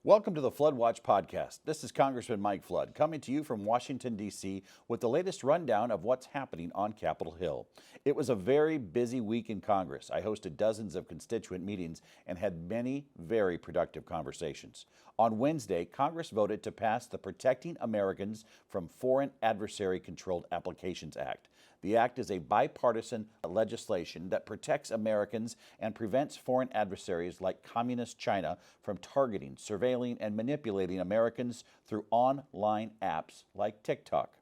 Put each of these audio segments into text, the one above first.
Welcome to the Flood Watch podcast. This is Congressman Mike Flood coming to you from Washington, D.C. with the latest rundown of what's happening on Capitol Hill. It was a very busy week in Congress. I hosted dozens of constituent meetings and had many very productive conversations. On Wednesday, Congress voted to pass the Protecting Americans from Foreign Adversary-Controlled Applications Act. The act is a bipartisan legislation that protects Americans and prevents foreign adversaries like Communist China from targeting, surveilling, and manipulating Americans through online apps like TikTok.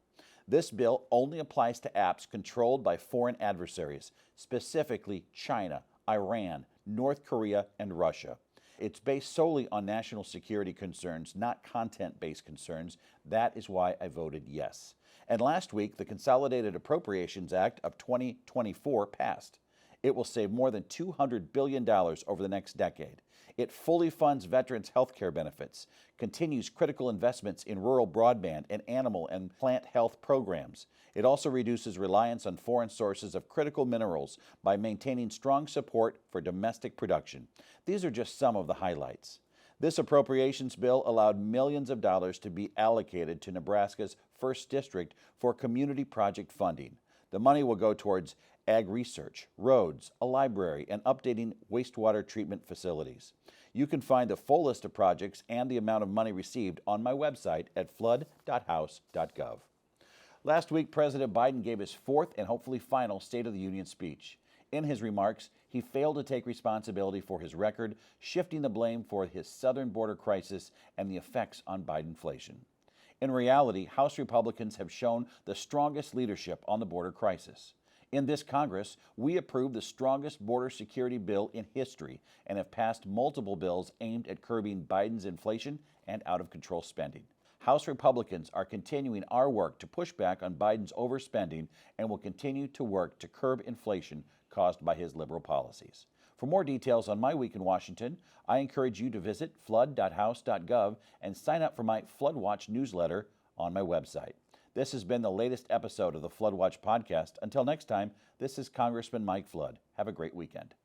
This bill only applies to apps controlled by foreign adversaries, specifically China, Iran, North Korea, and Russia. It's based solely on national security concerns, not content-based concerns. That is why I voted yes. And last week, the Consolidated Appropriations Act of 2024 passed. It will save more than $200 billion over the next decade. It fully funds veterans' health care benefits, continues critical investments in rural broadband and animal and plant health programs. It also reduces reliance on foreign sources of critical minerals by maintaining strong support for domestic production. These are just some of the highlights. This appropriations bill allowed millions of dollars to be allocated to Nebraska's 1st District for community project funding. The money will go towards ag research, roads, a library, and updating wastewater treatment facilities. You can find the full list of projects and the amount of money received on my website at flood.house.gov. Last week, President Biden gave his fourth and hopefully final State of the Union speech. In his remarks, he failed to take responsibility for his record, shifting the blame for his southern border crisis and the effects on Bidenflation. In reality, House Republicans have shown the strongest leadership on the border crisis. In this Congress, we approved the strongest border security bill in history and have passed multiple bills aimed at curbing Biden's inflation and out-of-control spending. House Republicans are continuing our work to push back on Biden's overspending and will continue to work to curb inflation caused by his liberal policies. For more details on my week in Washington, I encourage you to visit flood.house.gov and sign up for my Flood Watch newsletter on my website. This has been the latest episode of the Flood Watch podcast. Until next time, this is Congressman Mike Flood. Have a great weekend.